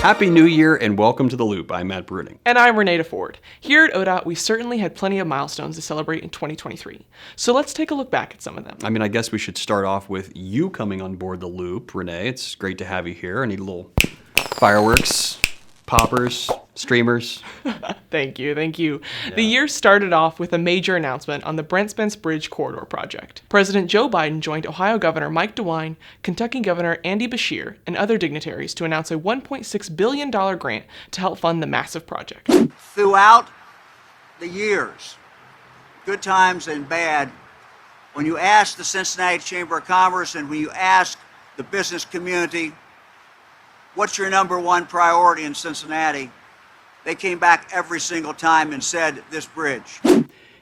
Happy New Year and welcome to The Loop. I'm Matt Bruning. And I'm Renee Ford. Here at ODOT, we certainly had plenty of milestones to celebrate in 2023. So let's take a look back at some of them. I guess we should start off with you coming on board The Loop, Renee. It's great to have you here. I need a little fireworks, poppers, streamers. Thank you. Yeah. The year started off with a major announcement on the Brent Spence Bridge corridor project. President Joe Biden joined Ohio Governor Mike DeWine, Kentucky Governor Andy Beshear, and other dignitaries to announce a $1.6 billion grant to help fund the massive project. Throughout the years, good times and bad, when you ask the Cincinnati Chamber of Commerce and when you ask the business community, what's your number one priority in Cincinnati? They came back every single time and said, this bridge.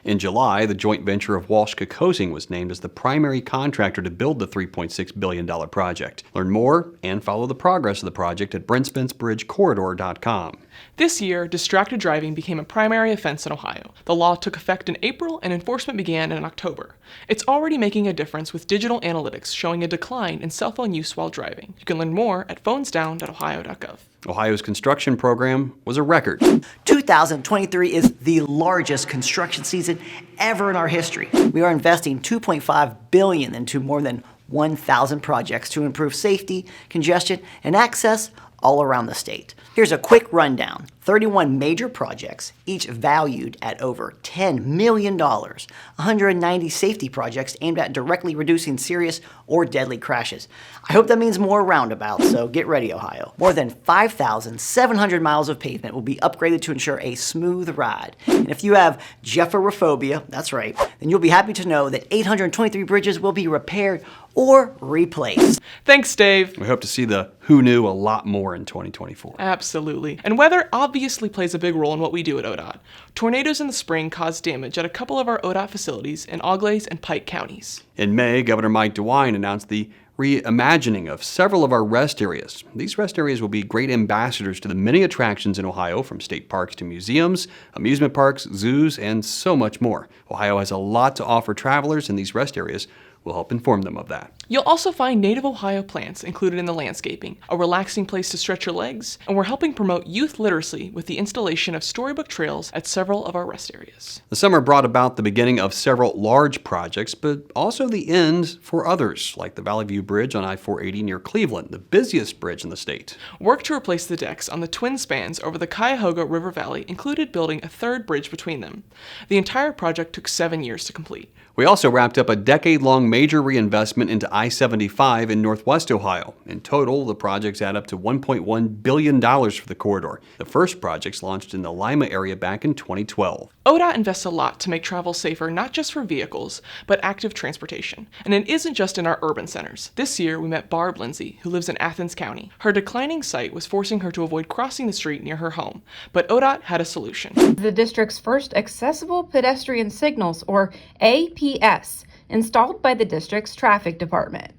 In July, the joint venture of Walsh Kokosing was named as the primary contractor to build the $3.6 billion project. Learn more and follow the progress of the project at BrentSpenceBridgeCorridor.com. This year, distracted driving became a primary offense in Ohio. The law took effect in April and enforcement began in October. It's already making a difference with digital analytics showing a decline in cell phone use while driving. You can learn more at phonesdown.ohio.gov. Ohio's construction program was a record. 2023 is the largest construction season ever in our history. We are investing $2.5 billion into more than 1,000 projects to improve safety, congestion, and access all around the state. Here's a quick rundown. 31 major projects, each valued at over $10 million. 190 safety projects aimed at directly reducing serious or deadly crashes. I hope that means more roundabouts, so get ready, Ohio. More than 5,700 miles of pavement will be upgraded to ensure a smooth ride. And if you have Jefferophobia, that's right, then you'll be happy to know that 823 bridges will be repaired or replaced. Thanks, Dave. We hope to see the who knew a lot more in 2024. Absolutely. And weather obviously plays a big role in what we do at ODOT. Tornadoes in the spring caused damage at a couple of our ODOT facilities in Auglaize and Pike counties. In May, Governor Mike DeWine announced the reimagining of several of our rest areas. These rest areas will be great ambassadors to the many attractions in Ohio, from state parks to museums, amusement parks, zoos, and so much more. Ohio has a lot to offer travelers, and these rest areas will help inform them of that. You'll also find native Ohio plants included in the landscaping, a relaxing place to stretch your legs, and we're helping promote youth literacy with the installation of storybook trails at several of our rest areas. The summer brought about the beginning of several large projects, but also the end for others, like the Valley View Bridge on I-480 near Cleveland, the busiest bridge in the state. Work to replace the decks on the twin spans over the Cuyahoga River Valley included building a third bridge between them. The entire project took 7 years to complete. We also wrapped up a decade-long major reinvestment into I-75 in Northwest Ohio. In total, the projects add up to $1.1 billion for the corridor. The first projects launched in the Lima area back in 2012. ODOT invests a lot to make travel safer, not just for vehicles, but active transportation. And it isn't just in our urban centers. This year, we met Barb Lindsay, who lives in Athens County. Her declining sight was forcing her to avoid crossing the street near her home, but ODOT had a solution. The district's first accessible pedestrian signals, or APS, installed by the district's traffic department.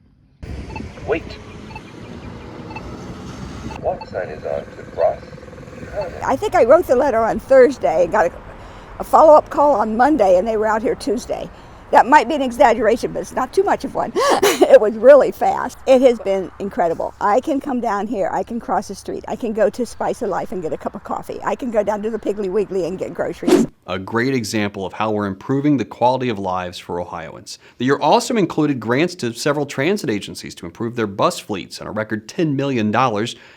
Wait. Walk sign is on to cross. I think I wrote the letter on Thursday and got a follow-up call on Monday, and they were out here Tuesday. That might be an exaggeration, but it's not too much of one. It was really fast. It has been incredible. I can come down here, I can cross the street, I can go to Spice of Life and get a cup of coffee. I can go down to the Piggly Wiggly and get groceries. A great example of how we're improving the quality of lives for Ohioans. The year also included grants to several transit agencies to improve their bus fleets and a record $10 million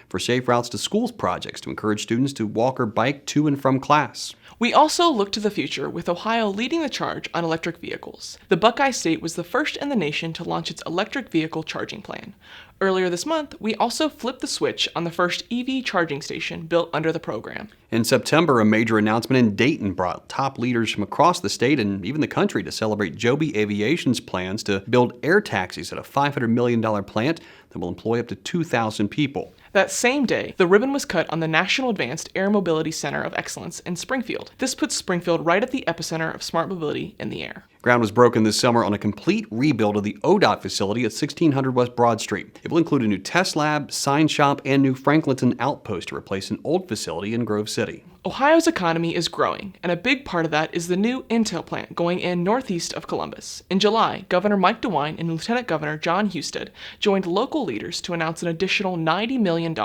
for Safe Routes to Schools projects to encourage students to walk or bike to and from class. We also look to the future, with Ohio leading the charge on electric vehicles. The Buckeye State was the first in the nation to launch its electric vehicle charging plan. Earlier this month, we also flipped the switch on the first EV charging station built under the program. In September, a major announcement in Dayton brought top leaders from across the state and even the country to celebrate Joby Aviation's plans to build air taxis at a $500 million plant that will employ up to 2,000 people. That same day, the ribbon was cut on the National Advanced Air Mobility Center of Excellence in Springfield. This puts Springfield right at the epicenter of smart mobility in the air. Ground was broken this summer on a complete rebuild of the ODOT facility at 1600 West Broad Street. It will include a new test lab, sign shop, and new Franklinton outpost to replace an old facility in Grove City. Ohio's economy is growing, and a big part of that is the new Intel plant going in northeast of Columbus. In July, Governor Mike DeWine and Lieutenant Governor John Husted joined local leaders to announce an additional $90 million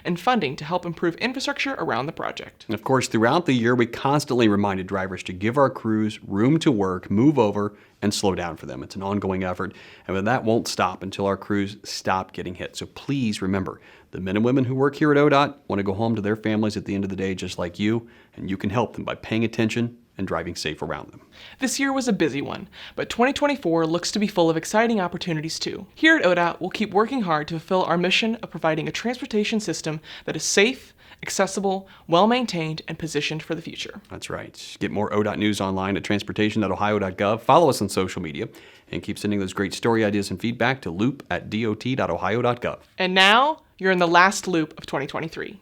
in funding to help improve infrastructure around the project. And of course, throughout the year, we constantly reminded drivers to give our crews room to work, move over, and slow down for them. It's an ongoing effort, and that won't stop until our crews stop getting hit. So please remember, the men and women who work here at ODOT want to go home to their families at the end of the day just like you, and you can help them by paying attention and driving safe around them. This year was a busy one, but 2024 looks to be full of exciting opportunities too. Here at ODOT, we'll keep working hard to fulfill our mission of providing a transportation system that is safe, accessible, well-maintained, and positioned for the future. That's right. Get more ODOT news online at transportation.ohio.gov. Follow us on social media, and keep sending those great story ideas and feedback to loop@dot.ohio.gov. And now, you're in the last loop of 2023.